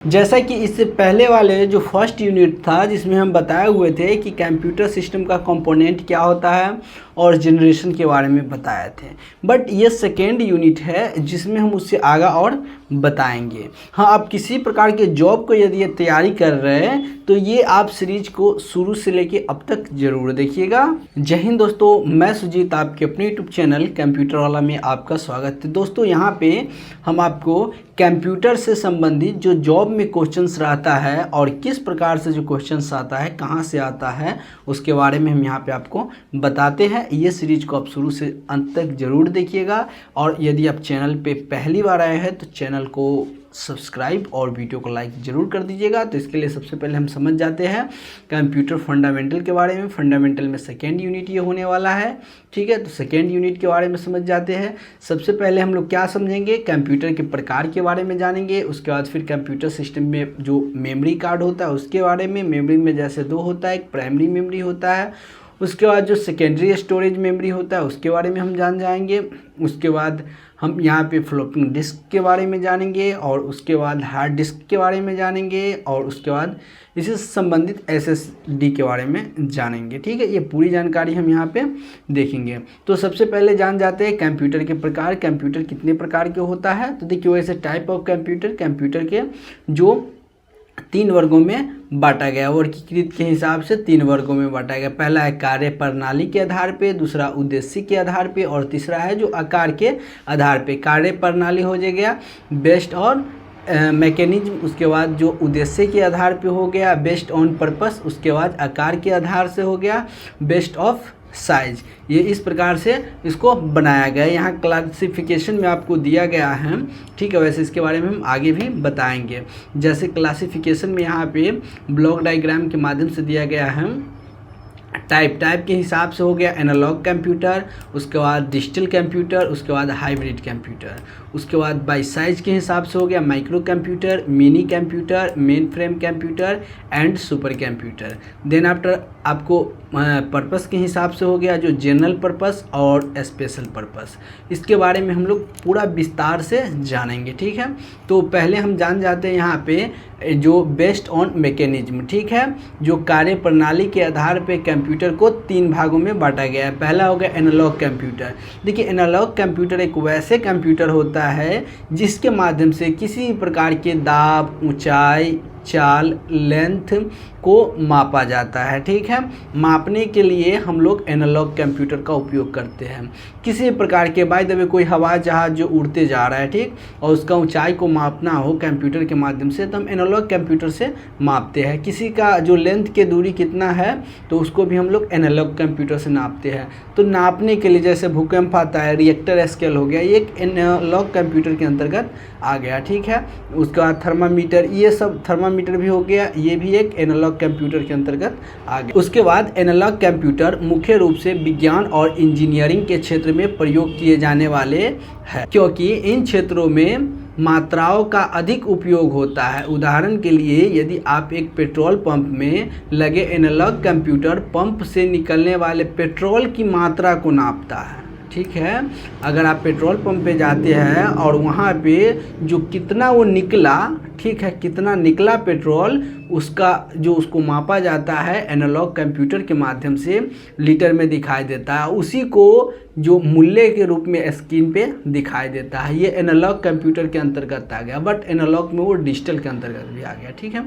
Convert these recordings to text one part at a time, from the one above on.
जैसा कि इससे पहले वाले जो फर्स्ट यूनिट था जिसमें हम बताए हुए थे कि कंप्यूटर सिस्टम का कंपोनेंट क्या होता है और जनरेशन के बारे में बताए थे, बट ये सेकेंड यूनिट है जिसमें हम उससे आगे और बताएंगे। हाँ, आप किसी प्रकार के जॉब को यदि तैयारी कर रहे हैं तो ये आप सीरीज को शुरू से लेके अब तक जरूर देखिएगा। जय हिंद दोस्तों, मैं सुजीत आपके अपने यूट्यूब चैनल कंप्यूटर वाला में आपका स्वागत है। दोस्तों, यहाँ पे हम आपको कंप्यूटर से संबंधित जो जॉब में क्वेश्चंस रहता है और किस प्रकार से जो क्वेश्चंस आता है, कहाँ से आता है, उसके बारे में हम यहाँ पे आपको बताते हैं। ये सीरीज को आप शुरू से अंत तक जरूर देखिएगा और यदि आप चैनल पे पहली बार आए हैं तो चैनल को सब्सक्राइब और वीडियो को लाइक ज़रूर कर दीजिएगा। तो इसके लिए सबसे पहले हम समझ जाते हैं कंप्यूटर फंडामेंटल के बारे में। फंडामेंटल में सेकेंड यूनिट ये होने वाला है, ठीक है। तो सेकेंड यूनिट के बारे में समझ जाते हैं। सबसे पहले हम लोग क्या समझेंगे, कंप्यूटर के प्रकार के बारे में जानेंगे। उसके बाद फिर कंप्यूटर सिस्टम में जो मेमोरी कार्ड होता है उसके बारे में। मेमोरी में जैसे दो होता है, एक प्राइमरी मेमोरी होता है, उसके बाद जो सेकेंडरी स्टोरेज मेमोरी होता है उसके बारे में हम जान जाएंगे। उसके बाद हम यहाँ पे फ्लोटिंग डिस्क के बारे में जानेंगे और उसके बाद हार्ड डिस्क के बारे में जानेंगे और उसके बाद इसी से संबंधित एसएसडी के बारे में जानेंगे, ठीक है। ये पूरी जानकारी हम यहाँ पे देखेंगे। तो सबसे पहले जान जाते हैं कंप्यूटर के प्रकार। कंप्यूटर कितने प्रकार के होता है, तो देखिए वैसे टाइप ऑफ कंप्यूटर के जो 3 वर्गों में बांटा गया, वर्गीकृत के हिसाब से 3 वर्गों में बांटा गया। पहला है कार्य प्रणाली के आधार पे, दूसरा उद्देश्य के आधार पे और तीसरा है जो आकार के आधार पे। कार्य प्रणाली हो गया बेस्ड ऑन मैकेनिज्म, उसके बाद जो उद्देश्य के आधार पे हो गया बेस्ड ऑन पर्पस, उसके बाद आकार के आधार से हो गया बेस्ड ऑफ साइज। ये इस प्रकार से इसको बनाया गया है। यहाँ क्लासिफिकेशन में आपको दिया गया है, ठीक है। वैसे इसके बारे में हम आगे भी बताएंगे। जैसे क्लासिफिकेशन में यहाँ पे ब्लॉक डायग्राम के माध्यम से दिया गया है। टाइप के हिसाब से हो गया एनालॉग कंप्यूटर, उसके बाद डिजिटल कंप्यूटर, उसके बाद हाइब्रिड कंप्यूटर, उसके बाद बाई साइज के हिसाब से हो गया micro computer, mini computer, main frame computer and super computer. Then after आपको पर्पस के हिसाब से हो गया जो जनरल पर्पस और स्पेशल पर्पस। इसके बारे में हम लोग पूरा विस्तार से जानेंगे, ठीक है। तो पहले हम जान जाते हैं यहाँ पे जो बेस्ड ऑन मैकेनिज्म, ठीक है। जो कार्य प्रणाली के आधार पे कंप्यूटर को 3 भागों में बांटा गया है। पहला हो गया एनालॉग कंप्यूटर। देखिए एनालॉग कंप्यूटर एक वैसे कंप्यूटर होता है जिसके माध्यम से किसी प्रकार के दाब, ऊंचाई, चाल, लेंथ को मापा जाता है, ठीक है। मापने के लिए हम लोग एनालॉग कंप्यूटर का उपयोग करते हैं। किसी प्रकार के बाय द वे कोई हवाई जहाज जो उड़ते जा रहा है, ठीक, और उसका ऊंचाई को मापना हो कंप्यूटर के माध्यम से तो हम एनालॉग कंप्यूटर से मापते हैं। किसी का जो लेंथ के दूरी कितना है तो उसको भी हम लोग एनालॉग कंप्यूटर से नापते हैं। तो नापने के लिए जैसे भूकंप आता है, रिएक्टर स्केल हो गया, ये एक एनालॉग कंप्यूटर के अंतर्गत आ गया, ठीक है। उसके बाद थर्मामीटर, ये सब थर्मामीटर भी हो गया, ये भी एक एनालॉग कंप्यूटर के अंतर्गत आ गया। उसके बाद एनालॉग कंप्यूटर मुख्य रूप से विज्ञान और इंजीनियरिंग के क्षेत्र में प्रयोग किए जाने वाले हैं, क्योंकि इन क्षेत्रों में मात्राओं का अधिक उपयोग होता है। उदाहरण के लिए यदि आप एक पेट्रोल पंप में लगे एनालॉग कंप्यूटर पंप से निकलने वाले पेट्रोल की मात्रा को नापता है, ठीक है। अगर आप पेट्रोल पंप पे जाते हैं और वहाँ पे जो कितना वो निकला, ठीक है, कितना निकला पेट्रोल, उसको मापा जाता है एनालॉग कंप्यूटर के माध्यम से, लीटर में दिखाई देता है। उसी को जो मूल्य के रूप में स्क्रीन पे दिखाई देता है। ये एनालॉग कंप्यूटर के अंतर्गत आ गया, बट एनालॉग में वो डिजिटल के अंतर्गत भी आ गया, ठीक है।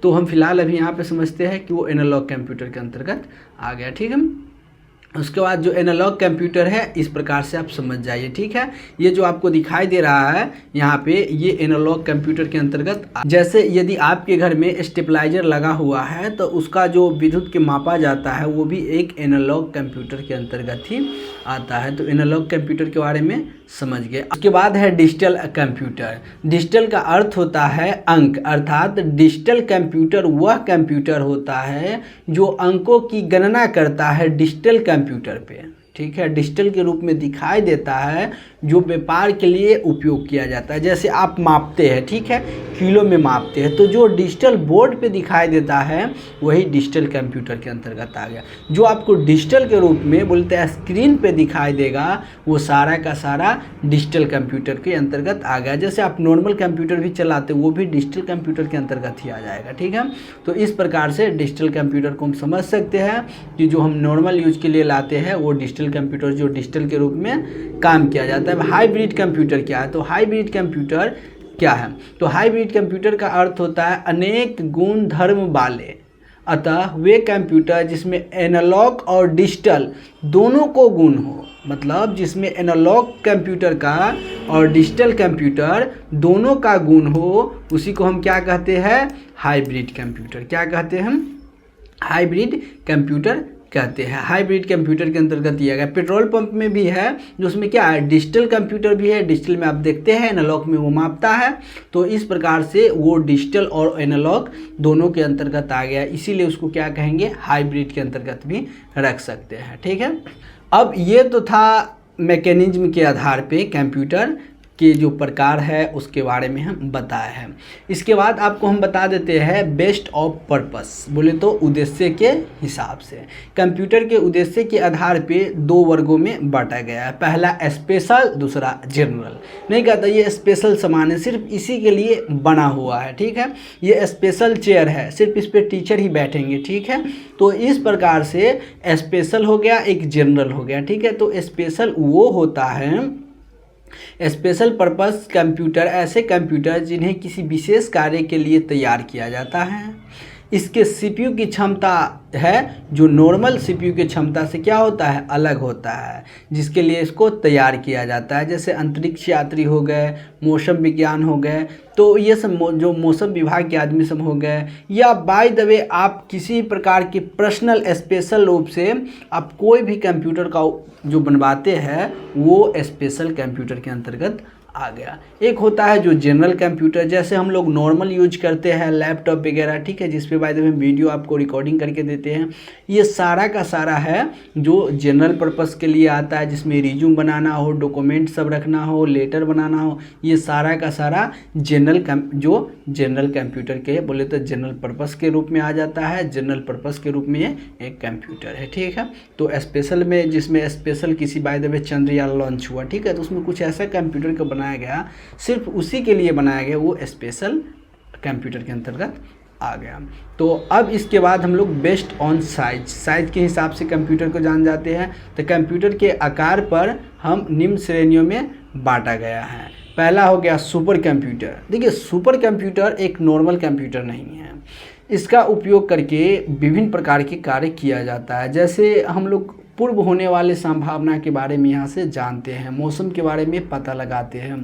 तो हम फिलहाल अभी यहाँ पे समझते हैं कि वो एनालॉग कंप्यूटर के अंतर्गत आ गया, ठीक है। उसके बाद जो एनालॉग कंप्यूटर है इस प्रकार से आप समझ जाइए, ठीक है। ये जो आपको दिखाई दे रहा है यहाँ पे, ये एनालॉग कंप्यूटर के अंतर्गत। जैसे यदि आपके घर में स्टेबलाइजर लगा हुआ है तो उसका जो विद्युत के मापा जाता है वो भी एक एनालॉग कंप्यूटर के अंतर्गत ही आता है। तो एनालॉग कंप्यूटर के बारे में समझ गए। उसके बाद है डिजिटल कंप्यूटर। डिजिटल का अर्थ होता है अंक, अर्थात डिजिटल कंप्यूटर वह कंप्यूटर होता है जो अंकों की गणना करता है डिजिटल कंप्यूटर पे, ठीक है, डिजिटल के रूप में दिखाई देता है, जो व्यापार के लिए उपयोग किया जाता है। जैसे आप मापते हैं, ठीक है, किलो में मापते हैं, तो जो डिजिटल बोर्ड पे दिखाई देता है वही डिजिटल कंप्यूटर के अंतर्गत आ गया। जो आपको डिजिटल के रूप में बोलते हैं स्क्रीन पे दिखाई देगा, वो सारा का सारा डिजिटल कंप्यूटर के अंतर्गत आ गया। जैसे आप नॉर्मल कंप्यूटर भी चलाते, वो भी डिजिटल कंप्यूटर के अंतर्गत ही आ जाएगा, ठीक है। तो इस प्रकार से डिजिटल कंप्यूटर को हम समझ सकते हैं कि जो हम नॉर्मल यूज के लिए लाते हैं वो डिजिटल कंप्यूटर, जो डिजिटल के रूप में काम किया जाता है। हाइब्रिड कंप्यूटर क्या है? तो हाइब्रिड कंप्यूटर क्या है? तो हाइब्रिड कंप्यूटर का अर्थ होता है अनेक गुण धर्म वाले, अतः वे कंप्यूटर जिसमें एनालॉग और डिजिटल दोनों को गुण हो, मतलब जिसमें एनालॉग कंप्यूटर का और डिजिटल कंप्यूटर दोनों का गुण हो, उसी को हम क्या कहते हैं? Hybrid computer. क्या कहते हैं हम? हाइब्रिड कंप्यूटर कहते हैं। हाइब्रिड कंप्यूटर के अंतर्गत दिया गया। पेट्रोल पंप में भी है, जो उसमें क्या है? डिजिटल कंप्यूटर भी है। डिजिटल में आप देखते हैं, एनालॉग में वो मापता है। तो इस प्रकार से वो डिजिटल और एनालॉग दोनों के अंतर्गत आ गया, इसीलिए उसको क्या कहेंगे? हाइब्रिड के अंतर्गत भी रख सकते हैं, ठीक है। अब ये तो था मैकेनिज्म के आधार पे कंप्यूटर के जो प्रकार है उसके बारे में हम बताए हैं। इसके बाद आपको हम बता देते हैं बेस्ट ऑफ पर्पस, बोले तो उद्देश्य के हिसाब से। कंप्यूटर के उद्देश्य के आधार पे दो वर्गों में बांटा गया है। पहला स्पेशल, दूसरा जनरल। नहीं कहता ये स्पेशल सामान है, सिर्फ इसी के लिए बना हुआ है, ठीक है। ये स्पेशल चेयर है, सिर्फ इस पर टीचर ही बैठेंगे, ठीक है। तो इस प्रकार से स्पेशल हो गया, एक जनरल हो गया, ठीक है। तो स्पेशल वो होता है, स्पेशल पर्पस कंप्यूटर ऐसे कंप्यूटर जिन्हें किसी विशेष कार्य के लिए तैयार किया जाता है। इसके सीपीयू की क्षमता है जो नॉर्मल सीपीयू की क्षमता से क्या होता है? अलग होता है, जिसके लिए इसको तैयार किया जाता है। जैसे अंतरिक्ष यात्री हो गए, मौसम विज्ञान हो गए, तो ये सब जो मौसम विभाग के आदमी सब हो गए, या बाय द वे आप किसी प्रकार के पर्सनल स्पेशल रूप से आप कोई भी कंप्यूटर का जो बनवाते हैं वो स्पेशल कंप्यूटर के अंतर्गत आ गया। एक होता है जो जनरल कंप्यूटर, जैसे हम लोग नॉर्मल यूज करते हैं लैपटॉप वगैरह, ठीक है, जिस पे बाय द वे वीडियो आपको रिकॉर्डिंग करके देते हैं। ये सारा का सारा है जो जनरल पर्पस के लिए आता है, जिसमें रिज्यूम बनाना हो, डॉक्यूमेंट सब रखना हो, लेटर बनाना हो, ये सारा का सारा जो जनरल कंप्यूटर के बोले तो जनरल पर्पस के रूप में आ जाता है। जनरल पर्पस के रूप में ये एक कंप्यूटर है, ठीक है। तो स्पेशल में, जिसमें स्पेशल किसी by the way Chandrayaan launch हुआ, ठीक है, तो उसमें कुछ ऐसा कंप्यूटर का बनाया गया, सिर्फ उसी के लिए बनाया गया, वो स्पेशल कंप्यूटर के अंतर्गत आ गया। तो अब इसके बाद हम लोग बेस्ड ऑन साइज के हिसाब से कंप्यूटर को जान जाते हैं। तो कंप्यूटर के आकार पर हम निम्न श्रेणियों में बांटा गया है। पहला हो गया सुपर कंप्यूटर। देखिए, सुपर कंप्यूटर एक नॉर्मल कंप्यूटर नहीं है। इसका उपयोग करके विभिन्न प्रकार के कार्य किया जाता है। जैसे हम लोग पूर्व होने वाले संभावना के बारे में यहाँ से जानते हैं, मौसम के बारे में पता लगाते हैं।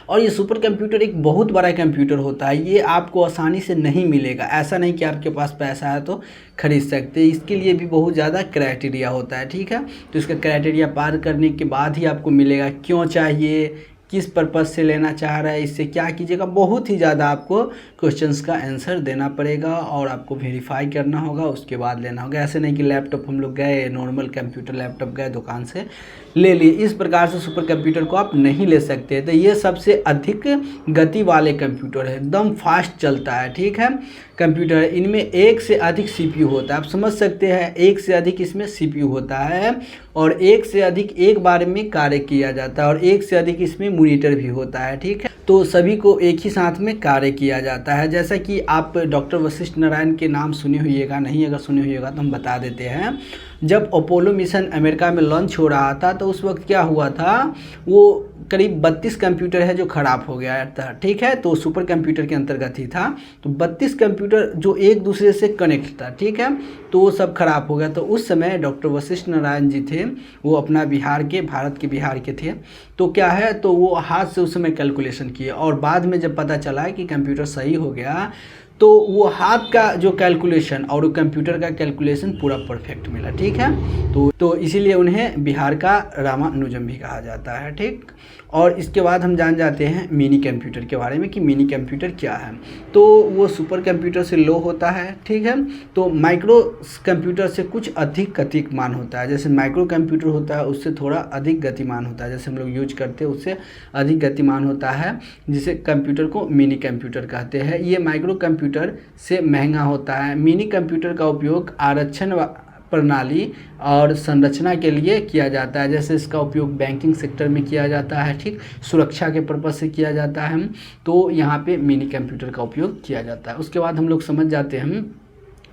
और ये सुपर कंप्यूटर एक बहुत बड़ा कंप्यूटर होता है, ये आपको आसानी से नहीं मिलेगा। ऐसा नहीं कि आपके पास पैसा है तो खरीद सकते, इसके लिए भी बहुत ज़्यादा क्राइटेरिया होता है, ठीक है। तो इसका क्राइटेरिया पार करने के बाद ही आपको मिलेगा। क्यों चाहिए, किस पर्पज़ से लेना चाह रहा है, इससे क्या कीजिएगा, बहुत ही ज़्यादा आपको क्वेश्चंस का आंसर देना पड़ेगा और आपको वेरीफाई करना होगा, उसके बाद लेना होगा। ऐसे नहीं कि लैपटॉप हम लोग गए, नॉर्मल कंप्यूटर लैपटॉप गए दुकान से ले लिए, इस प्रकार से सुपर कंप्यूटर को आप नहीं ले सकते। तो ये सबसे अधिक गति वाले कंप्यूटर है, एकदम फास्ट चलता है, ठीक है, कंप्यूटर। इनमें एक से अधिक सीपीयू होता है, आप समझ सकते हैं, एक से अधिक इसमें सीपीयू होता है और एक से अधिक एक बार में कार्य किया जाता है और एक से अधिक इसमें मॉनिटर भी होता है, ठीक है। तो सभी को एक ही साथ में कार्य किया जाता है। जैसा कि आप डॉक्टर वशिष्ठ नारायण के नाम सुने होइएगा, नहीं अगर सुने होइएगा तो हम बता देते हैं। जब अपोलो मिशन अमेरिका में लॉन्च हो रहा था तो उस वक्त क्या हुआ था, वो करीब 32 कंप्यूटर है जो ख़राब हो गया था, ठीक है। तो सुपर कंप्यूटर के अंतर्गत ही था। तो 32 कंप्यूटर जो एक दूसरे से कनेक्ट था, ठीक है, तो वो सब खराब हो गया। तो उस समय डॉक्टर वशिष्ठ नारायण जी थे, वो अपना भारत के बिहार के थे। तो क्या है, तो वो हाथ से उस समय कैलकुलेशन किए और बाद में जब पता चला कि कंप्यूटर सही हो गया तो वो हाथ का जो कैलकुलेशन और वो कंप्यूटर का कैलकुलेशन पूरा परफेक्ट मिला, ठीक है। तो इसीलिए उन्हें बिहार का रामानुजम भी कहा जाता है, ठीक। और इसके बाद हम जान जाते हैं मिनी कंप्यूटर के बारे में कि मिनी कंप्यूटर क्या है। तो वो सुपर कंप्यूटर से लो होता है, ठीक है। तो माइक्रो कंप्यूटर से कुछ अधिक गतिमान होता है। जैसे माइक्रो कंप्यूटर होता है उससे थोड़ा अधिक गतिमान होता है, जैसे हम लोग यूज करते हैं उससे अधिक गतिमान होता है, जिसे कंप्यूटर को मिनी कंप्यूटर कहते हैं। ये माइक्रो कंप्यूटर से महंगा होता है। मिनी कंप्यूटर का उपयोग आरक्षण प्रणाली और संरचना के लिए किया जाता है। जैसे इसका उपयोग बैंकिंग सेक्टर में किया जाता है, ठीक, सुरक्षा के पर्पज से किया जाता है। तो यहाँ पे मिनी कंप्यूटर का उपयोग किया जाता है। उसके बाद हम लोग समझ जाते हैं,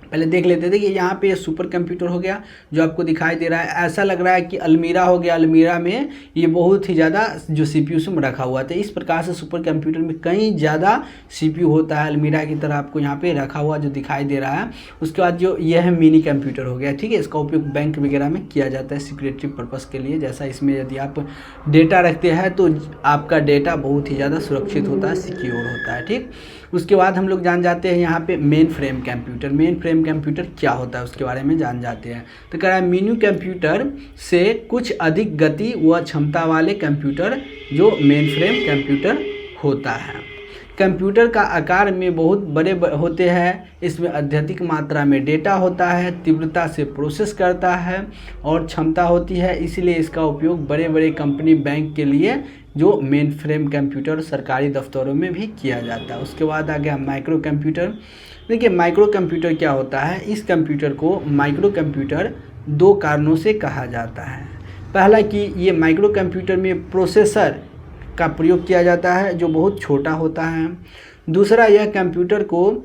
पहले देख लेते थे कि यहाँ पे सुपर कंप्यूटर हो गया जो आपको दिखाई दे रहा है। ऐसा लग रहा है कि अलमीरा हो गया, अलमीरा में ये बहुत ही ज़्यादा जो CPU में रखा हुआ था। इस प्रकार से सुपर कंप्यूटर में कई ज़्यादा CPU होता है, अलमीरा की तरह आपको यहाँ पे रखा हुआ जो दिखाई दे रहा है। उसके बाद जो यह है मिनी कंप्यूटर हो गया, ठीक है। इसका उपयोग बैंक वगैरह में किया जाता है सिक्योरिटी पर्पज़ के लिए। जैसा इसमें यदि आप डेटा रखते हैं तो आपका डेटा बहुत ही ज़्यादा सुरक्षित होता है, सिक्योर होता है, ठीक। उसके बाद हम लोग जान जाते हैं यहाँ पे main frame computer. Main frame computer क्या होता है उसके बारे में जान जाते हैं। तो कह रहा है मिनी कंप्यूटर से कुछ अधिक गति व क्षमता वाले कंप्यूटर जो मेन फ्रेम कंप्यूटर होता है। कंप्यूटर का आकार में बहुत बड़े होते हैं, इसमें अत्यधिक मात्रा में डेटा होता है, तीव्रता से प्रोसेस करता है और क्षमता होती है। इसलिए इसका उपयोग बड़े बड़े कंपनी बैंक के लिए जो मेन फ्रेम कंप्यूटर सरकारी दफ्तरों में भी किया जाता है। उसके बाद आ गया माइक्रो कंप्यूटर। देखिए माइक्रो कंप्यूटर क्या होता है। इस कंप्यूटर को माइक्रो कंप्यूटर दो कारणों से कहा जाता है। पहला कि ये माइक्रो कंप्यूटर में प्रोसेसर का प्रयोग किया जाता है जो बहुत छोटा होता है। दूसरा, यह कंप्यूटर को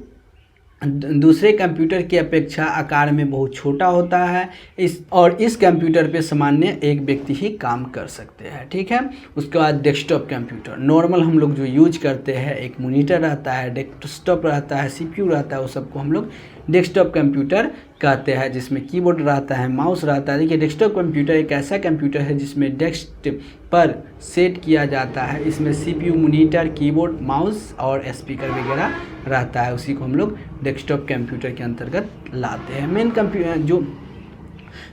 दूसरे कंप्यूटर की अपेक्षा आकार में बहुत छोटा होता है। इस कंप्यूटर पे सामान्य एक व्यक्ति ही काम कर सकते हैं, ठीक है। उसके बाद डेस्कटॉप कंप्यूटर, नॉर्मल हम लोग जो यूज करते हैं, एक मॉनिटर रहता है, डेस्कटॉप रहता है, CPU रहता है, वो सबको हम लोग डेस्कटॉप कंप्यूटर कहते हैं, जिसमें कीबोर्ड रहता है, माउस रहता है। देखिए डेस्कटॉप कंप्यूटर एक ऐसा कंप्यूटर है जिसमें डेस्क पर सेट किया जाता है। इसमें CPU, मॉनिटर, कीबोर्ड, माउस और स्पीकर वगैरह रहता है। उसी को हम लोग डेस्कटॉप कंप्यूटर के अंतर्गत लाते हैं। मेन कंप्यूटर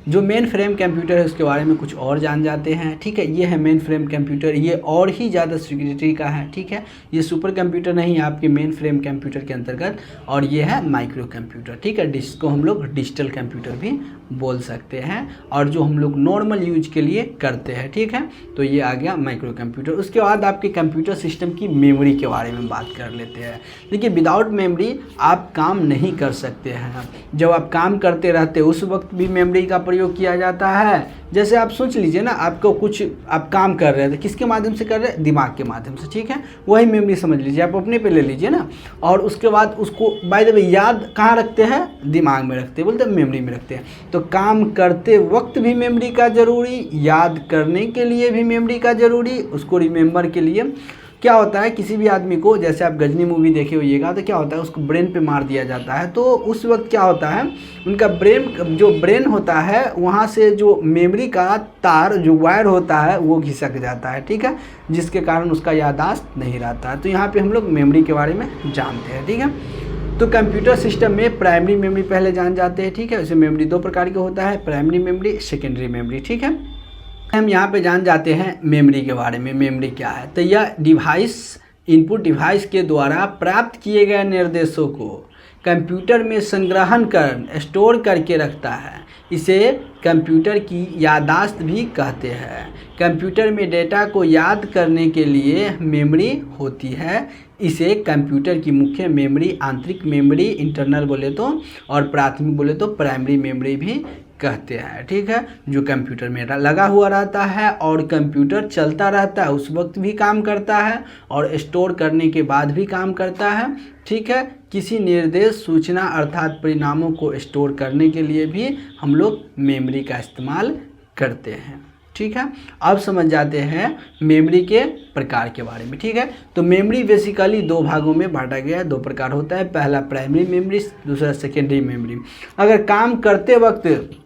जो मेन फ्रेम कंप्यूटर है उसके बारे में कुछ और जान जाते हैं, ठीक है। ये है मेन फ्रेम कंप्यूटर, ये और ही ज़्यादा सिक्योरिटी का है, ठीक है। ये सुपर कंप्यूटर नहीं है, आपके मेन फ्रेम कंप्यूटर के अंतर्गत। और ये है माइक्रो कंप्यूटर, ठीक है, जिसको हम लोग डिजिटल कंप्यूटर भी बोल सकते हैं और जो हम लोग नॉर्मल यूज के लिए करते हैं, ठीक है। तो ये आ गया माइक्रो कंप्यूटर। उसके बाद आपके कंप्यूटर सिस्टम की मेमोरी के बारे में बात कर लेते हैं। देखिए विदाउट मेमोरी आप काम नहीं कर सकते हैं। जब आप काम करते रहते उस वक्त भी मेमोरी का प्रयोग किया जाता है। जैसे आप सोच लीजिए ना, आपको कुछ आप काम कर रहे थे, किसके माध्यम से कर रहे हैं, दिमाग के माध्यम से, ठीक है। वही मेमोरी समझ लीजिए, आप अपने पे ले लीजिए ना। और उसके बाद उसको बाय द वे याद कहाँ रखते हैं, दिमाग में रखते हैं, बोलते हैं मेमोरी में रखते हैं। तो काम करते वक्त भी मेमोरी का ज़रूरी, याद करने के लिए भी मेमोरी का ज़रूरी, उसको रिमेंबर के लिए। क्या होता है किसी भी आदमी को, जैसे आप गजनी मूवी देखे होइएगा, तो क्या होता है उसको ब्रेन पे मार दिया जाता है। तो उस वक्त क्या होता है, उनका ब्रेन होता है, वहाँ से जो मेमोरी का तार जो वायर होता है वो घिसक जाता है, ठीक है, जिसके कारण उसका याददाश्त नहीं रहता है। तो यहाँ पे हम लोग मेमोरी के बारे में जानते हैं, ठीक है। तो कंप्यूटर सिस्टम में प्राइमरी मेमोरी पहले जान जाते हैं, ठीक है। वैसे मेमोरी दो प्रकार का होता है, प्राइमरी मेमोरी, सेकेंडरी मेमोरी, ठीक है। हम यहाँ पे जान जाते हैं मेमोरी के बारे में। मेमोरी क्या है, तो यह डिवाइस, इनपुट डिवाइस के द्वारा प्राप्त किए गए निर्देशों को कंप्यूटर में संग्रहण कर स्टोर करके रखता है। इसे कंप्यूटर की याददाश्त भी कहते हैं। कंप्यूटर में डेटा को याद करने के लिए मेमोरी होती है। इसे कंप्यूटर की मुख्य मेमोरी, आंतरिक मेमोरी, इंटरनल बोले तो, और प्राथमिक बोले तो प्राइमरी मेमोरी भी कहते हैं, ठीक है। जो कंप्यूटर में लगा हुआ रहता है और कंप्यूटर चलता रहता है, उस वक्त भी काम करता है और स्टोर करने के बाद भी काम करता है, ठीक है। किसी निर्देश, सूचना अर्थात परिणामों को स्टोर करने के लिए भी हम लोग मेमोरी का इस्तेमाल करते हैं, ठीक है। अब समझ जाते हैं मेमोरी के प्रकार के बारे में, ठीक है। तो मेमोरी बेसिकली दो भागों में बांटा गया है, दो प्रकार होता है। पहला प्राइमरी मेमोरी, दूसरा सेकेंडरी मेमोरी। अगर काम करते वक्त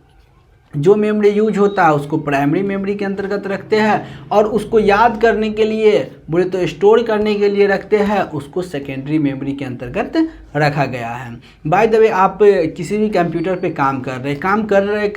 जो मेमोरी यूज होता है उसको प्राइमरी मेमोरी के अंतर्गत रखते हैं, और उसको याद करने के लिए बोले तो स्टोर करने के लिए रखते हैं, उसको सेकेंडरी मेमोरी के अंतर्गत रखा गया है। बाय द वे आप किसी भी कंप्यूटर पे काम कर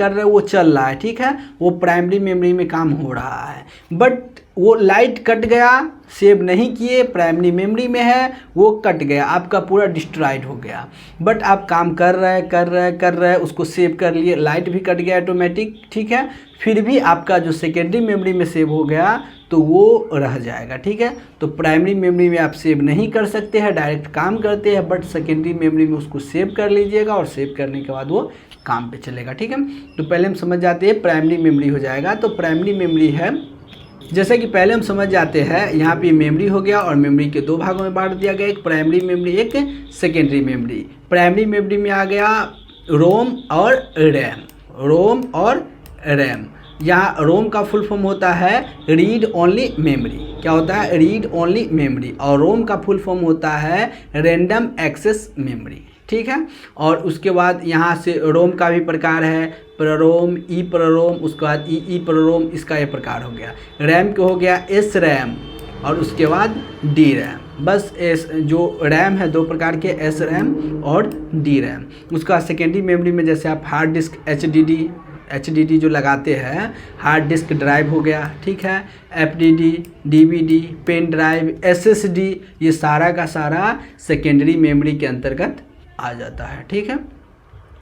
रहे वो चल रहा है, ठीक है, वो प्राइमरी मेमोरी में काम हो रहा है। बट वो लाइट कट गया, सेव नहीं किए, प्राइमरी मेमोरी में है, वो कट गया, आपका पूरा डिस्ट्रॉयड हो गया। बट आप काम कर रहे उसको सेव कर लिए, लाइट भी कट गया ऑटोमेटिक, ठीक है, फिर भी आपका जो सेकेंडरी मेमोरी में सेव हो गया तो वो रह जाएगा, ठीक है। तो प्राइमरी मेमोरी में आप सेव नहीं कर सकते हैं, डायरेक्ट काम करते हैं, बट सेकेंडरी मेमोरी में उसको सेव कर लीजिएगा और सेव करने के बाद वो काम पे चलेगा, ठीक है। तो पहले हम समझ जाते हैं प्राइमरी मेमोरी हो जाएगा। तो प्राइमरी मेमोरी है, जैसे कि पहले हम समझ जाते हैं, यहाँ पे मेमोरी हो गया और मेमोरी के दो भागों में बांट दिया गया, एक प्राइमरी मेमोरी, एक सेकेंडरी मेमोरी। प्राइमरी मेमोरी में आ गया रोम और रैम, रोम और रैम। यहाँ रोम का फुल फॉर्म होता है रीड ओनली मेमोरी, क्या होता है, रीड ओनली मेमोरी, और रोम का फुल फॉर्म होता है रैंडम एक्सेस मेमोरी, ठीक है। और उसके बाद यहाँ से रोम का भी प्रकार है, प्ररोम, ई प्ररोम, उसके बाद ई प्ररोम, इसका ये प्रकार हो गया। रैम को हो गया एस रैम और उसके बाद डी रैम, बस एस जो रैम है दो प्रकार के, एस रैम और डी रैम। उसका सेकेंडरी मेमोरी में जैसे आप हार्ड डिस्क एचडीडी जो लगाते हैं, हार्ड डिस्क ड्राइव हो गया, ठीक है, FDD, DVD, pen drive, SSD, ये सारा का सारा सेकेंडरी मेमोरी के अंतर्गत आ जाता है, ठीक है।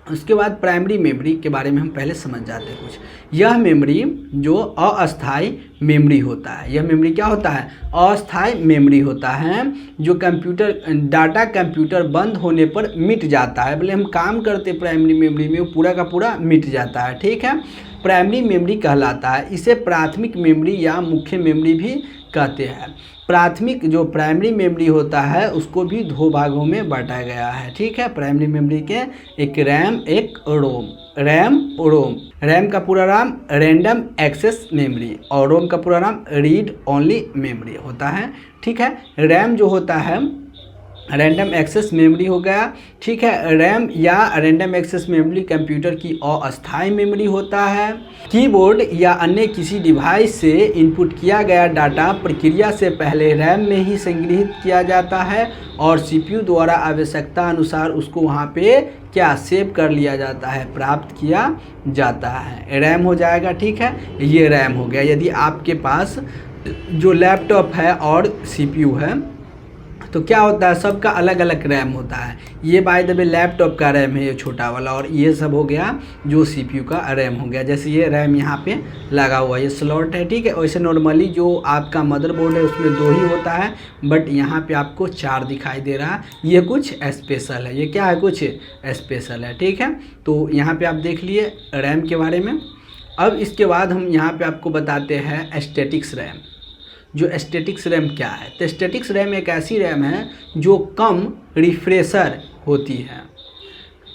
उसके बाद प्राइमरी मेमोरी के बारे में हम पहले समझ जाते हैं कुछ। यह मेमोरी जो अस्थायी मेमोरी होता है, यह मेमोरी क्या होता है, अस्थायी मेमोरी होता है, जो डाटा कंप्यूटर बंद होने पर मिट जाता है। भले हम काम करते प्राइमरी मेमोरी में, वो पूरा का पूरा मिट जाता है, ठीक है, प्राइमरी मेमोरी कहलाता है। इसे प्राथमिक मेमोरी या मुख्य मेमोरी भी कहते हैं। प्राथमिक जो प्राइमरी मेमोरी होता है उसको भी दो भागों में बांटा गया है, ठीक है, प्राइमरी मेमोरी के, एक रैम एक रोम। रैम रोम, रैम का पूरा नाम रैंडम एक्सेस मेमोरी और रोम का पूरा नाम रीड ओनली मेमोरी होता है, ठीक है। रैम जो होता है रैंडम एक्सेस मेमोरी हो गया, ठीक है। रैम या रैंडम एक्सेस मेमोरी कंप्यूटर की अस्थायी मेमोरी होता है। कीबोर्ड या अन्य किसी डिवाइस से इनपुट किया गया डाटा प्रक्रिया से पहले रैम में ही संग्रहित किया जाता है और सीपीयू द्वारा आवश्यकता अनुसार उसको वहाँ पे क्या सेव कर लिया जाता है, प्राप्त किया जाता है, रैम हो जाएगा, ठीक है। ये रैम हो गया। यदि आपके पास जो लैपटॉप है और सीपीयू है तो क्या होता है, सबका अलग अलग रैम होता है। ये बाय द वे लैपटॉप का रैम है, ये छोटा वाला, और ये सब हो गया जो सीपीयू का रैम हो गया। जैसे ये रैम यहाँ पे लगा हुआ है, ये स्लॉट है, ठीक है। वैसे नॉर्मली जो आपका मदरबोर्ड है उसमें 2 ही होता है, बट यहाँ पे आपको 4 दिखाई दे रहा है। ये कुछ स्पेशल है, ये क्या है, कुछ स्पेशल है, ठीक है। तो यहाँ पर आप देख लिए रैम के बारे में। अब इसके बाद हम यहाँ पर आपको बताते हैं स्टैटिक्स रैम। जो स्टैटिक्स रैम क्या है, तो स्टैटिक्स रैम एक ऐसी रैम है जो कम रिफ्रेशर होती है।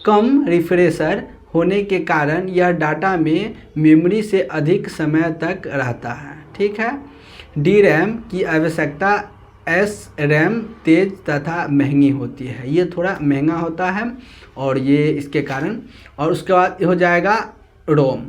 कम रिफ्रेशर होने के कारण यह डाटा में मेमोरी से अधिक समय तक रहता है, ठीक है। डी रैम की आवश्यकता एस रैम तेज तथा महंगी होती है, ये थोड़ा महंगा होता है और ये इसके कारण। और उसके बाद हो जाएगा रोम,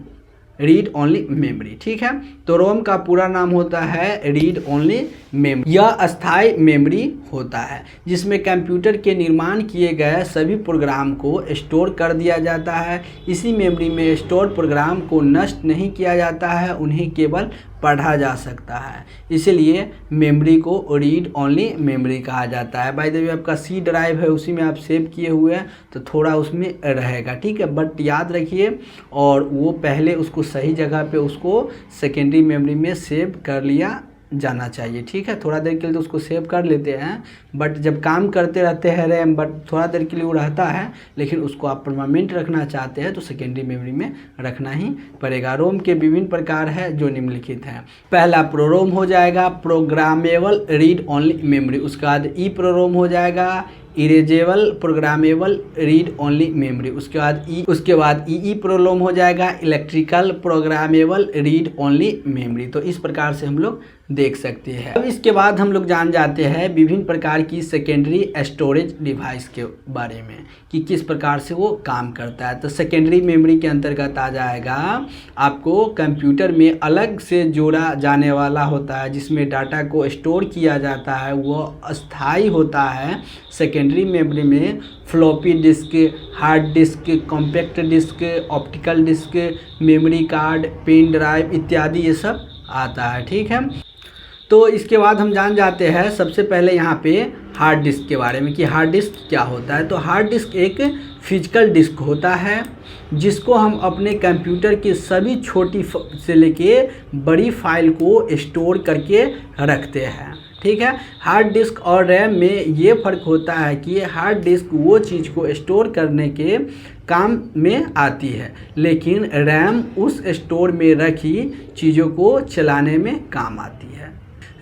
रीड ओनली मेमोरी, ठीक है। तो रोम का पूरा नाम होता है रीड ओनली मेमोरी। यह अस्थायी मेमोरी होता है जिसमें कंप्यूटर के निर्माण किए गए सभी प्रोग्राम को स्टोर कर दिया जाता है। इसी मेमोरी में स्टोर प्रोग्राम को नष्ट नहीं किया जाता है, उन्हें केवल पढ़ा जा सकता है, इसलिए मेमोरी को रीड ओनली मेमोरी कहा जाता है। बाय द वे आपका सी ड्राइव है, उसी में आप सेव किए हुए हैं तो थोड़ा उसमें रहेगा, ठीक है, बट याद रखिए और वो पहले उसको सही जगह पे उसको सेकेंडरी मेमोरी में सेव कर लिया जाना चाहिए, ठीक है। थोड़ा देर के लिए तो उसको सेव कर लेते हैं, बट जब काम करते रहते हैं रैम, बट थोड़ा देर के लिए वो रहता है, लेकिन उसको आप परमानेंट रखना चाहते हैं तो सेकेंडरी मेमोरी में रखना ही पड़ेगा। रोम के विभिन्न प्रकार है जो निम्नलिखित हैं। पहला प्रोरोम हो जाएगा, प्रोग्रामेबल रीड ओनली मेमोरी। उसके बाद ई प्रोरोम हो जाएगा, erasable programmable read only memory. उसके बाद ई प्रोलोम हो जाएगा, electrical programmable read only memory. तो इस प्रकार से हम लोग देख सकते हैं। अब इसके बाद हम लोग जान जाते हैं विभिन्न प्रकार की सेकेंडरी स्टोरेज डिवाइस के बारे में कि किस प्रकार से वो काम करता है। तो सेकेंडरी मेमोरी के अंतर्गत आ जाएगा आपको कंप्यूटर में अलग से जोड़ा जाने वाला होता है जिसमें डाटा को स्टोर किया जाता है, वो अस्थाई होता है। सेकेंडरी मेमोरी में floppy disk, hard disk, compact disk, optical disk, memory card, pen drive इत्यादि ये सब आता है, ठीक है। तो इसके बाद हम जान जाते हैं सबसे पहले यहाँ पे हार्ड डिस्क के बारे में कि हार्ड डिस्क क्या होता है। तो हार्ड डिस्क एक फिजिकल डिस्क होता है जिसको हम अपने कंप्यूटर की सभी छोटी से लेके बड़ी फाइल को स्टोर करके रखते हैं, ठीक है। हार्ड डिस्क और रैम में ये फ़र्क होता है कि हार्ड डिस्क वो चीज़ को स्टोर करने के काम में आती है, लेकिन रैम उस स्टोर में रखी चीज़ों को चलाने में काम आती है।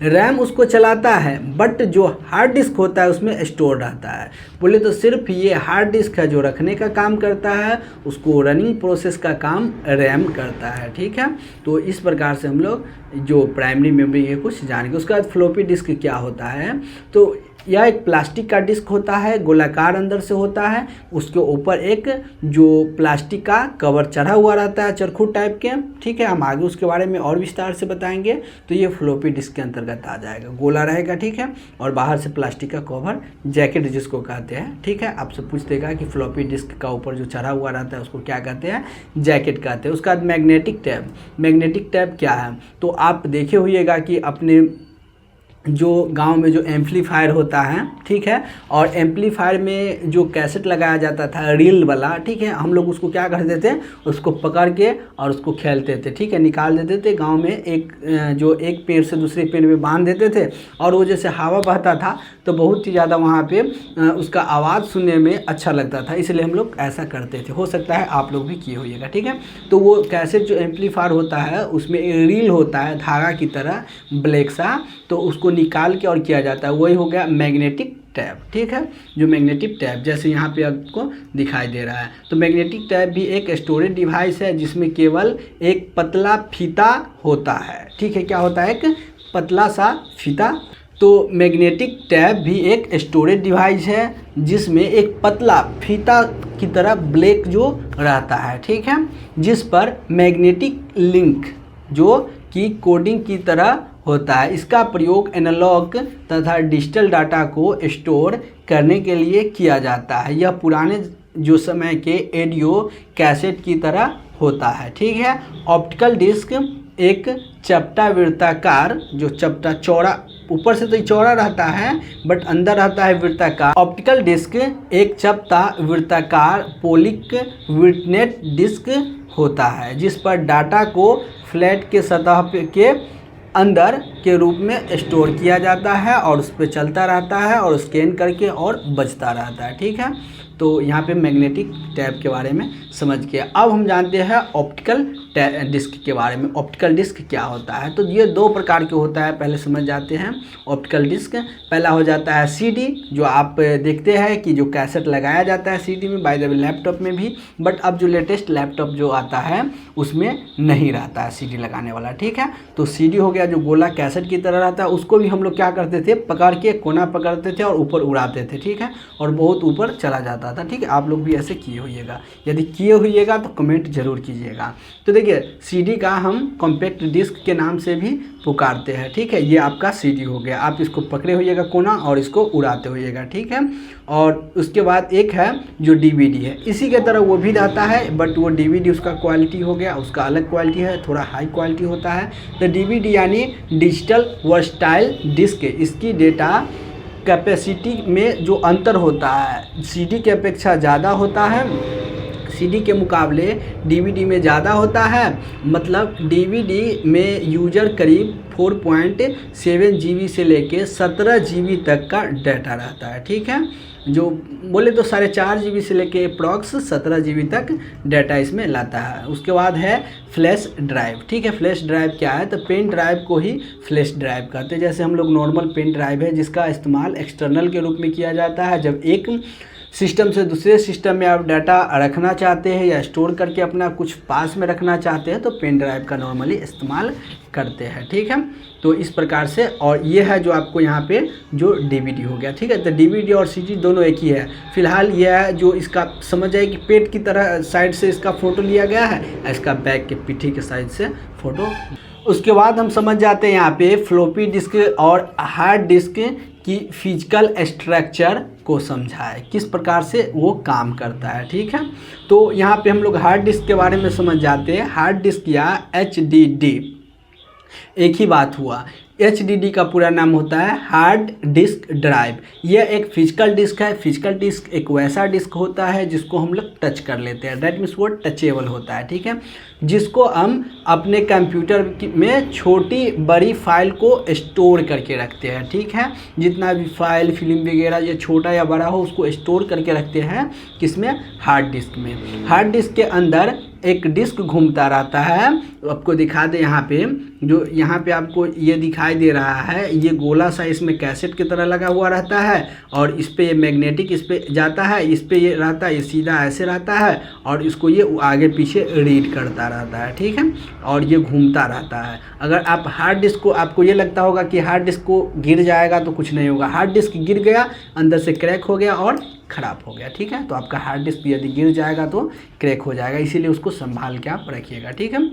रैम उसको चलाता है बट जो हार्ड डिस्क होता है उसमें स्टोर रहता है। बोले तो सिर्फ ये हार्ड डिस्क है जो रखने का काम करता है, उसको रनिंग प्रोसेस का काम रैम करता है, ठीक है। तो इस प्रकार से हम लोग जो प्राइमरी मेमोरी है कुछ जानेंगे। उसके बाद फ्लॉपी डिस्क क्या होता है, तो यह एक प्लास्टिक का डिस्क होता है, गोलाकार अंदर से होता है, उसके ऊपर एक जो प्लास्टिक का कवर चढ़ा हुआ रहता है चरखूट टाइप के, ठीक है। हम आगे उसके बारे में और विस्तार से बताएंगे। तो ये फ्लॉपी डिस्क के अंतर्गत आ जाएगा, गोला रहेगा, ठीक है, और बाहर से प्लास्टिक का कवर, जैकेट जिसको कहते हैं, ठीक है। आपसे पूछ देगा कि फ्लॉपी डिस्क का ऊपर जो चढ़ा हुआ रहता है उसको क्या कहते हैं, जैकेट कहते हैं। उसके बाद मैग्नेटिक टैब, मैग्नेटिक टैब क्या है, तो आप देखे होइएगा कि अपने जो गांव में जो एम्पलीफायर होता है, ठीक है, और एम्पलीफायर में जो कैसेट लगाया जाता था रील वाला, ठीक है, हम लोग उसको क्या करते थे, उसको पकड़ के और उसको खेलते थे, ठीक है, निकाल देते थे गांव में, एक पेड़ से दूसरे पेड़ में बांध देते थे और वो जैसे हवा बहता था तो बहुत ही ज़्यादा वहाँ पे उसका आवाज़ सुनने में अच्छा लगता था, इसलिए हम लोग ऐसा करते थे। हो सकता है आप लोग भी किए होइएगा, ठीक है। तो वो कैसेट जो एम्पलीफायर होता है उसमें रील होता है धागा की तरह ब्लैक सा, तो उसको निकाल के और किया जाता है, वही हो गया मैग्नेटिक टैब, ठीक है। जो मैग्नेटिक टैब जैसे यहाँ पे आपको दिखाई दे रहा है, तो मैग्नेटिक टैब भी एक स्टोरेज डिवाइस है जिसमें केवल एक पतला फीता होता है, ठीक है। क्या होता है, एक पतला सा फीता। तो मैग्नेटिक टैब भी एक स्टोरेज डिवाइस है जिसमें एक पतला फीता की तरह ब्लैक जो रहता है, ठीक है, जिस पर मैग्नेटिक लिंक जो कि कोडिंग की तरह होता है। इसका प्रयोग एनालॉग तथा डिजिटल डाटा को स्टोर करने के लिए किया जाता है। यह पुराने जो समय के ऑडियो कैसेट की तरह होता है, ठीक है। ऑप्टिकल डिस्क एक चपटा वृत्ताकार, जो चपटा चौड़ा, ऊपर से तो चौड़ा रहता है बट अंदर रहता है वृत्ताकार। ऑप्टिकल डिस्क एक चपटा वृत्ताकार पॉलिक विटनेट डिस्क होता है जिस पर डाटा को फ्लैट के सतह के अंदर के रूप में स्टोर किया जाता है और उस पर चलता रहता है और स्कैन करके और बजता रहता है, ठीक है। तो यहाँ पे मैग्नेटिक टैब के बारे में समझ गया। अब हम जानते हैं ऑप्टिकल डिस्क के बारे में। ऑप्टिकल डिस्क क्या होता है, तो ये दो प्रकार के होता है, पहले समझ जाते हैं। ऑप्टिकल डिस्क पहला हो जाता है सीडी, जो आप देखते हैं कि जो कैसेट लगाया जाता है सीडी में, बाय द वे लैपटॉप में भी, बट अब जो लेटेस्ट लैपटॉप जो आता है उसमें नहीं रहता है सीडी लगाने वाला, ठीक है। तो सीडी हो गया जो गोला कैसेट की तरह रहता है, उसको भी हम लोग क्या करते थे, पकड़ के कोना पकड़ते थे और ऊपर उड़ाते थे, ठीक है, और बहुत ऊपर चला जाता था, ठीक है। आप लोग भी ऐसे किए होइएगा, यदि किए होइएगा तो कमेंट जरूर कीजिएगा। तो देखिए सीडी का हम कॉम्पैक्ट डिस्क के नाम से भी पुकारते हैं, ठीक है। ये आपका सीडी हो गया, आप इसको पकड़े होइएगा कोना और इसको उड़ाते होइएगा, ठीक है। और उसके बाद एक है जो डीवीडी है, इसी के तरह वो भी रहता है बट वो डीवीडी उसका क्वालिटी हो गया, उसका अलग क्वालिटी है, थोड़ा हाई क्वालिटी होता है। तो डीवीडी यानी डिजिटल वर्सटाइल डिस्क, इसकी डेटा कैपेसिटी में जो अंतर होता है सीडी के अपेक्षा ज़्यादा होता है, सीडी के मुकाबले डीवीडी में ज़्यादा होता है। मतलब डीवीडी में यूजर करीब 4.7 GB से लेके 17 GB तक का डाटा रहता है, ठीक है। जो बोले तो 4.5 GB से लेके अप्रॉक्स 17 GB तक डाटा इसमें लाता है। उसके बाद है फ्लैश ड्राइव, ठीक है। फ्लैश ड्राइव क्या है, तो पेन ड्राइव को ही फ्लैश ड्राइव कहते हैं। जैसे हम लोग नॉर्मल पेन ड्राइव है जिसका इस्तेमाल एक्सटर्नल के रूप में किया जाता है, जब एक सिस्टम से दूसरे सिस्टम में आप डाटा रखना चाहते हैं या स्टोर करके अपना कुछ पास में रखना चाहते हैं तो पेन ड्राइव का नॉर्मली इस्तेमाल करते हैं, ठीक है। तो इस प्रकार से, और ये है जो आपको यहाँ पे जो डीवीडी हो गया, ठीक है। तो डीवीडी और सीडी दोनों एक ही है। फिलहाल यह है जो इसका समझ आए कि पेट की तरह साइड से इसका फ़ोटो लिया गया है, इसका बैक के पीठी के साइड से फ़ोटो। उसके बाद हम समझ जाते हैं यहाँ पे फ्लॉपी डिस्क और हार्ड डिस्क की फिजिकल स्ट्रक्चर को समझाए, किस प्रकार से वो काम करता है, ठीक है। तो यहाँ पे हम लोग हार्ड डिस्क के बारे में समझ जाते हैं। हार्ड डिस्क या HDD एक ही बात हुआ। HDD का पूरा नाम होता है हार्ड डिस्क ड्राइव। यह एक फिजिकल डिस्क है। फिजिकल डिस्क एक वैसा डिस्क होता है जिसको हम लोग टच कर लेते हैं, दैट मीन्स वो टचेबल होता है, ठीक है, जिसको हम अपने कंप्यूटर में छोटी बड़ी फाइल को स्टोर करके रखते हैं, ठीक है, जितना भी फाइल फिल्म वगैरह ये छोटा या बड़ा हो उसको स्टोर करके रखते हैं किसमें, हार्ड डिस्क में। हार्ड डिस्क के अंदर एक डिस्क घूमता रहता है, आपको दिखा दे यहाँ पे, जो यहाँ पे आपको ये दिखाई दे रहा है, ये गोला सा इसमें कैसेट की तरह लगा हुआ रहता है और इस पे ये मैग्नेटिक इस पे जाता है, इस पे ये रहता है, ये सीधा ऐसे रहता है और इसको ये आगे पीछे रीड करता रहता है, ठीक है, और ये घूमता रहता है। अगर आप हार्ड डिस्क को, आपको ये लगता होगा कि हार्ड डिस्क को गिर जाएगा तो कुछ नहीं होगा, हार्ड डिस्क गिर गया, अंदर से क्रैक हो गया और ख़राब हो गया, ठीक है। तो आपका हार्ड डिस्क यदि गिर जाएगा तो क्रैक हो जाएगा, इसीलिए उसको संभाल के आप रखिएगा, ठीक है।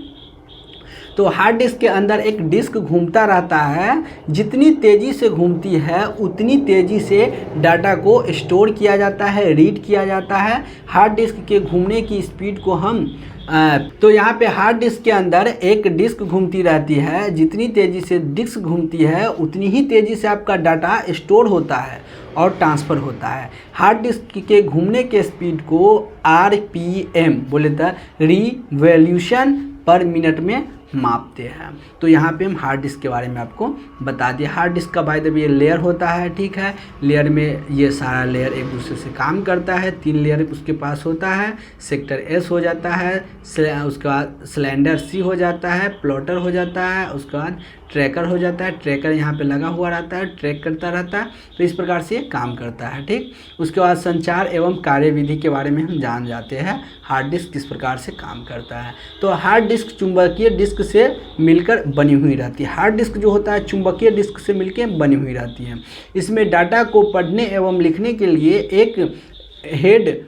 तो हार्ड डिस्क के अंदर एक डिस्क घूमता रहता है, जितनी तेज़ी से घूमती है उतनी तेज़ी से डाटा को स्टोर किया जाता है, रीड किया जाता है। हार्ड डिस्क के घूमने की स्पीड को हम तो यहाँ पे हार्ड डिस्क के अंदर एक डिस्क घूमती रहती है, जितनी तेज़ी से डिस्क घूमती है उतनी ही तेज़ी से आपका डाटा स्टोर होता है और ट्रांसफ़र होता है। हार्ड डिस्क के घूमने के स्पीड को RPM बोले तो रिवॉल्यूशन पर मिनट में मापते हैं। तो यहाँ पे हम हार्ड डिस्क के बारे में आपको बता दिए। हार्ड डिस्क का बाय द वे लेयर होता है, ठीक है, लेयर में ये सारा लेयर एक दूसरे से काम करता है, 3 लेयर उसके पास होता है, सेक्टर S हो जाता है, उसके बाद सिलेंडर C हो जाता है, प्लॉटर हो जाता है, उसके बाद ट्रैकर हो जाता है, ट्रैकर यहाँ पे लगा हुआ रहता है, ट्रैक करता रहता है, तो इस प्रकार से काम करता है, ठीक। उसके बाद संचार एवं कार्यविधि के बारे में हम जान जाते हैं, हार्ड डिस्क किस प्रकार से काम करता है। तो हार्ड डिस्क चुंबकीय डिस्क से मिलकर बनी हुई रहती है। हार्ड डिस्क जो होता है चुंबकीय डिस्क से मिलकर बनी हुई रहती है। इसमें डाटा को पढ़ने एवं लिखने के लिए एक हेड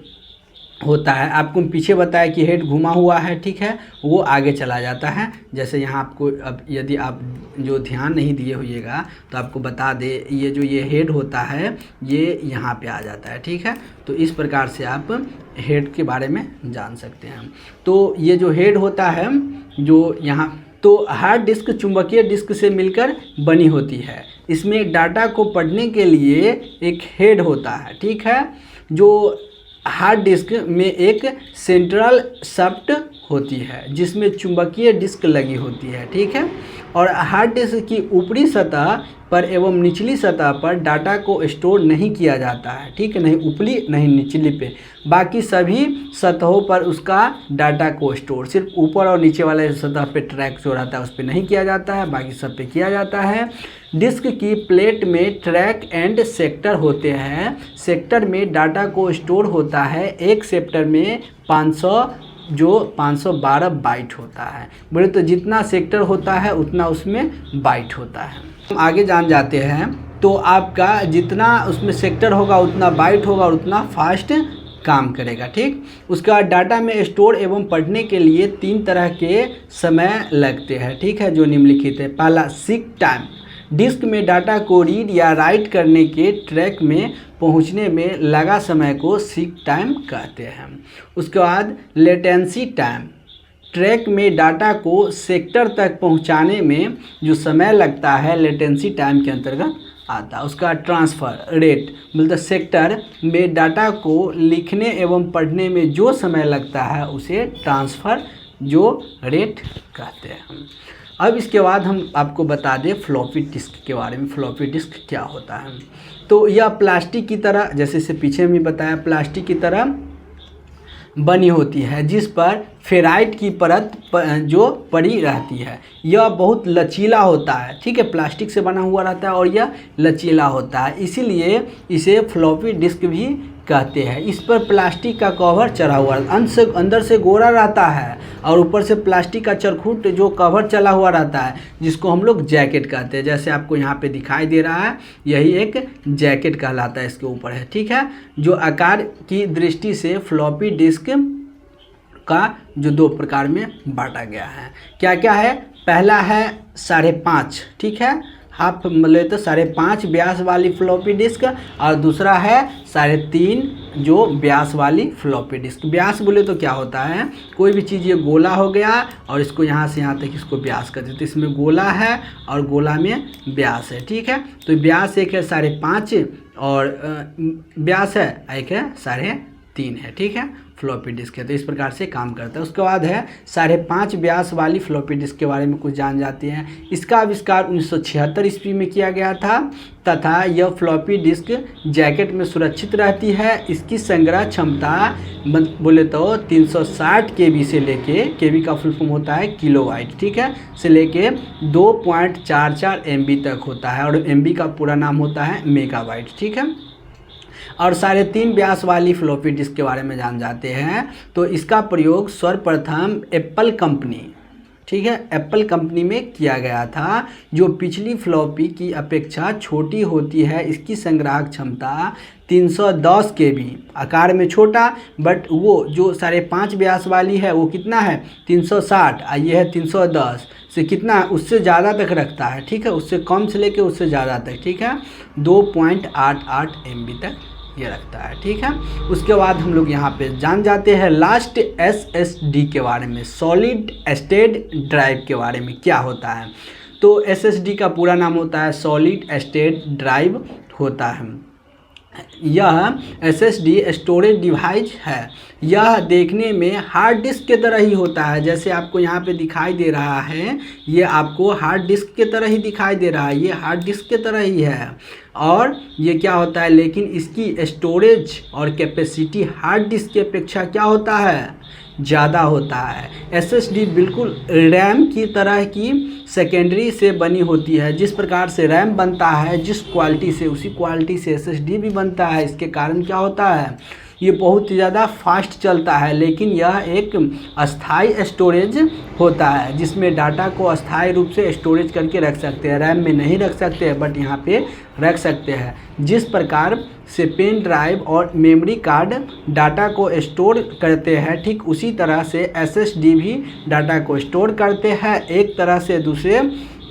होता है, आपको पीछे बताया कि हेड घुमा हुआ है, ठीक है, वो आगे चला जाता है। जैसे यहाँ आपको, अब यदि आप जो ध्यान नहीं दिए होइएगा तो आपको बता दे, ये जो ये हेड होता है ये यहाँ पे आ जाता है, ठीक है। तो इस प्रकार से आप हेड के बारे में जान सकते हैं। तो ये जो हेड होता है जो यहाँ, तो हार्ड डिस्क चुंबकीय डिस्क से मिलकर बनी होती है। इसमें डाटा को पढ़ने के लिए एक हेड होता है, ठीक है। जो हार्ड डिस्क में एक सेंट्रल शाफ्ट होती है जिसमें चुंबकीय डिस्क लगी होती है, ठीक है। और हार्ड डिस्क की ऊपरी सतह पर एवं निचली सतह पर डाटा को स्टोर नहीं किया जाता है, ठीक है, नहीं ऊपरी नहीं निचली पे, बाकी सभी सतहों पर उसका डाटा को स्टोर, सिर्फ ऊपर और नीचे वाले सतह पे ट्रैक जो रहता है उस पर नहीं किया जाता है, बाकी सब पे किया जाता है। डिस्क की प्लेट में ट्रैक एंड सेक्टर होते हैं। सेक्टर में डाटा को स्टोर होता है। एक सेक्टर में 512 बाइट होता है। बोले तो जितना सेक्टर होता है उतना उसमें बाइट होता है। हम आगे जान जाते हैं, तो आपका जितना उसमें सेक्टर होगा उतना बाइट होगा और उतना फास्ट काम करेगा, ठीक। उसके बाद डाटा में स्टोर एवं पढ़ने के लिए 3 तरह के समय लगते हैं, ठीक है, जो निम्नलिखित है। पहला सीक टाइम, डिस्क में डाटा को रीड या राइट करने के ट्रैक में पहुंचने में लगा समय को सीक टाइम कहते हैं। उसके बाद लेटेंसी टाइम, ट्रैक में डाटा को सेक्टर तक पहुंचाने में जो समय लगता है लेटेंसी टाइम के अंतर्गत आता है। उसका ट्रांसफ़र रेट, मतलब सेक्टर में डाटा को लिखने एवं पढ़ने में जो समय लगता है उसे ट्रांसफ़र जो रेट कहते हैं। अब इसके बाद हम आपको बता दें फ्लॉपी डिस्क के बारे में। फ्लॉपी डिस्क क्या होता है? तो यह प्लास्टिक की तरह, जैसे से पीछे में बताया, प्लास्टिक की तरह बनी होती है जिस पर फेराइट की परत जो पड़ी रहती है। यह बहुत लचीला होता है, ठीक है, प्लास्टिक से बना हुआ रहता है और यह लचीला होता है, इसीलिए इसे फ्लॉपी डिस्क भी कहते हैं। इस पर प्लास्टिक का कवर चढ़ा हुआ, अंदर से गोरा रहता है और ऊपर से प्लास्टिक का चरखूट जो कवर चला हुआ रहता है, जिसको हम लोग जैकेट कहते हैं। जैसे आपको यहाँ पे दिखाई दे रहा है, यही एक जैकेट कहलाता है, इसके ऊपर है, ठीक है। जो आकार की दृष्टि से फ्लॉपी डिस्क का जो 2 प्रकार में बांटा गया है। क्या क्या है? पहला है 5.5, ठीक है, हाफ मतलब तो 5.5 व्यास वाली फ्लॉपी डिस्क, और दूसरा है 3.5 जो व्यास वाली फ्लॉपी डिस्क। व्यास बोले तो क्या होता है, कोई भी चीज़ ये गोला हो गया और इसको यहाँ से यहाँ तक इसको व्यास कर देते, तो इसमें गोला है और गोला में व्यास है, ठीक है। तो व्यास एक है 5.5 और व्यास है एक है 3.5 है, ठीक है, फ्लॉपी डिस्क है। तो इस प्रकार से काम करता है। उसके बाद है 5.5 व्यास वाली फ्लॉपी डिस्क के बारे में कुछ जान जाते हैं। इसका आविष्कार 1976 ईस्वी में किया गया था तथा यह फ्लॉपी डिस्क जैकेट में सुरक्षित रहती है। इसकी संग्रह क्षमता बोले तो 360 केबी से लेके, केबी का फुल फॉर्म होता है किलोवाइट, ठीक है, से लेके 2.44 एमबी तक होता है, और एमबी का पूरा नाम होता है मेगाबाइट, ठीक है। और 3.5 व्यास वाली फ्लॉपी डिस्क के बारे में जान जाते हैं। तो इसका प्रयोग सर्वप्रथम एप्पल कंपनी, ठीक है, एप्पल कंपनी में किया गया था, जो पिछली फ्लॉपी की अपेक्षा छोटी होती है। इसकी संग्राहक क्षमता 310 केबी, आकार में छोटा, बट वो जो 5.5 व्यास वाली है वो कितना है 360, और ये है 310 से कितना उससे ज़्यादा तक रखता है, ठीक है, उससे कम से लेके उससे ज़्यादा तक, ठीक है, 2.88 एमबी तक ये रखता है, ठीक है। उसके बाद हम लोग यहाँ पे जान जाते हैं लास्ट एसएसडी के बारे में, सॉलिड स्टेट ड्राइव के बारे में क्या होता है। तो एसएसडी का पूरा नाम होता है सॉलिड स्टेट ड्राइव होता है। यह एसएसडी स्टोरेज डिवाइस है। यह देखने में हार्ड डिस्क के तरह ही होता है, जैसे आपको यहाँ पे दिखाई दे रहा है, ये आपको हार्ड डिस्क के तरह ही दिखाई दे रहा है, ये हार्ड डिस्क के तरह ही है। और ये क्या होता है, लेकिन इसकी स्टोरेज और कैपेसिटी हार्ड डिस्क की अपेक्षा क्या होता है, ज़्यादा होता है। एसएसडी बिल्कुल रैम की तरह की सेकेंडरी से बनी होती है। जिस प्रकार से रैम बनता है जिस क्वालिटी से, उसी क्वालिटी से एसएसडी भी बनता है। इसके कारण क्या होता है, ये बहुत ही ज़्यादा फास्ट चलता है, लेकिन यह एक अस्थाई स्टोरेज होता है, जिसमें डाटा को अस्थाई रूप से स्टोरेज करके रख सकते हैं। रैम में नहीं रख सकते हैं, बट यहाँ पे रख सकते हैं। जिस प्रकार से पेन ड्राइव और मेमोरी कार्ड डाटा को स्टोर करते हैं, ठीक उसी तरह से एसएसडी भी डाटा को स्टोर करते हैं, एक तरह से दूसरे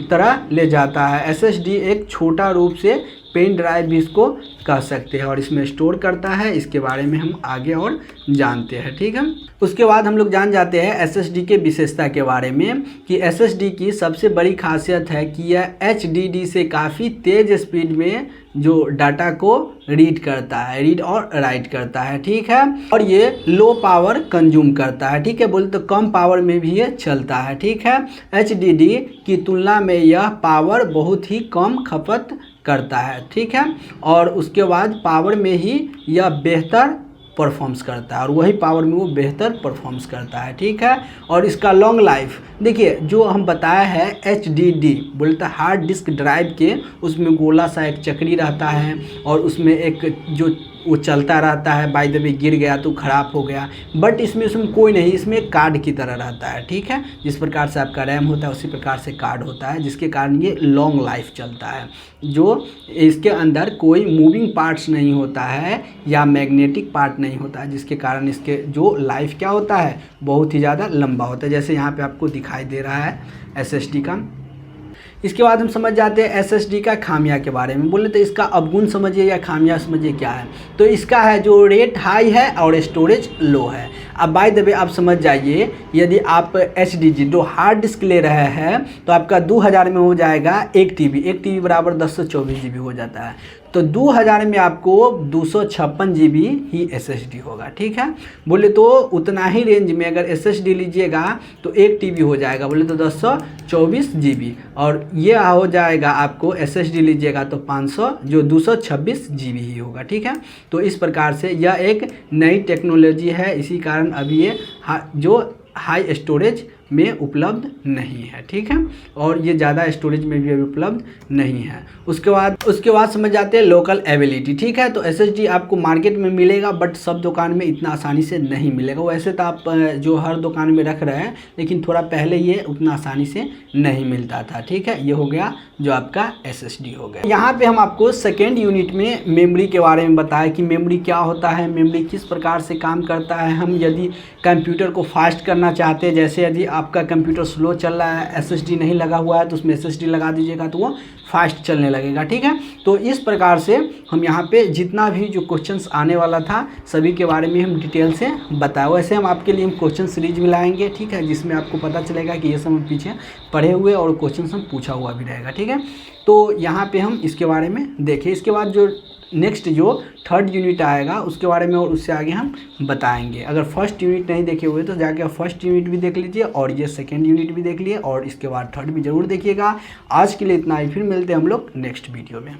तरह ले जाता है। एसएसडी एक छोटा रूप से पेन ड्राइव भी इसको कह सकते हैं, और इसमें स्टोर करता है। इसके बारे में हम आगे और जानते हैं, ठीक है। उसके बाद हम लोग जान जाते हैं एसएसडी के विशेषता के बारे में, कि एसएसडी की सबसे बड़ी खासियत है कि यह एचडीडी से काफ़ी तेज़ स्पीड में जो डाटा को रीड करता है, रीड और राइट करता है, ठीक है। और ये लो पावर कंज्यूम करता है, ठीक है, बोले तो कम पावर में भी ये चलता है, ठीक है। एचडीडी की तुलना में यह पावर बहुत ही कम खपत करता है, ठीक है। और उसके बाद पावर में ही यह बेहतर परफॉर्म्स करता है, और वही पावर में वो बेहतर परफॉर्म्स करता है, ठीक है। और इसका लॉन्ग लाइफ देखिए, जो हम बताया है एचडीडी बोलते हैं हार्ड डिस्क ड्राइव के, उसमें गोला सा एक चक्री रहता है, और उसमें एक जो वो चलता रहता है, बाय द वे गिर गया तो ख़राब हो गया, बट इसमें कोई नहीं, इसमें एक कार्ड की तरह रहता है, ठीक है। जिस प्रकार से आपका रैम होता है उसी प्रकार से कार्ड होता है, जिसके कारण ये लॉन्ग लाइफ चलता है। जो इसके अंदर कोई मूविंग पार्ट्स नहीं होता है या मैग्नेटिक पार्ट नहीं होता है, जिसके कारण इसके जो लाइफ क्या होता है बहुत ही ज़्यादा लंबा होता है, जैसे यहाँ पे आपको दिखाई दे रहा है एसएसडी का। इसके बाद हम समझ जाते हैं एसएसडी का खामिया के बारे में। बोले तो इसका अवगुण समझिए या खामिया समझिए क्या है। तो इसका है जो रेट हाई है और स्टोरेज लो है। अब बाय द वे आप समझ जाइए, यदि आप एचडीडी जो हार्ड डिस्क ले रहे हैं तो आपका 2000 में हो जाएगा 1 TB बराबर 1024 GB हो जाता है। तो 2000 में आपको 256 GB ही एसएसडी होगा, ठीक है। बोले तो उतना ही रेंज में अगर एसएसडी लीजिएगा तो 1 TB हो जाएगा, बोले तो 1024 GB, और ये हो जाएगा आपको एसएसडी लीजिएगा तो 500 जो 226 GB ही होगा, ठीक है। तो इस प्रकार से यह एक नई टेक्नोलॉजी है, इसी कारण अभी ये जो हाई स्टोरेज में उपलब्ध नहीं है, ठीक है, और ये ज़्यादा स्टोरेज में भी अभी उपलब्ध नहीं है। उसके बाद समझ जाते हैं लोकल एबिलिटी, ठीक है। तो एसएसडी आपको मार्केट में मिलेगा, बट सब दुकान में इतना आसानी से नहीं मिलेगा। वैसे तो आप जो हर दुकान में रख रहे हैं, लेकिन थोड़ा पहले ये उतना आसानी से नहीं मिलता था, ठीक है। ये हो गया जो आपका एसएसडी हो गया। यहाँ पे हम आपको सेकेंड यूनिट में मेमोरी के बारे में बताया कि मेमोरी क्या होता है, मेमोरी किस प्रकार से काम करता है। हम यदि कंप्यूटर को फास्ट करना चाहते हैं, जैसे यदि आपका कंप्यूटर स्लो चल रहा है, SSD नहीं लगा हुआ है तो उसमें SSD लगा दीजिएगा तो वो फास्ट चलने लगेगा, ठीक है। तो इस प्रकार से हम यहाँ पे जितना भी जो क्वेश्चंस आने वाला था सभी के बारे में हम डिटेल से बताया। वैसे हम आपके लिए हम क्वेश्चन सीरीज भी लाएंगे, ठीक है, जिसमें आपको पता चलेगा कि ये सब हम पीछे पढ़े हुए और क्वेश्चन हम पूछा हुआ भी रहेगा, ठीक है। तो यहाँ पे हम इसके बारे में देखें। इसके बाद जो नेक्स्ट जो थर्ड यूनिट आएगा उसके बारे में और उससे आगे हम बताएंगे। अगर फर्स्ट यूनिट नहीं देखे हुए तो जाके फर्स्ट यूनिट भी देख लीजिए और ये सेकेंड यूनिट भी देख लिए और इसके बाद थर्ड भी ज़रूर देखिएगा। आज के लिए इतना ही, फिर मिलते हैं हम लोग नेक्स्ट वीडियो में।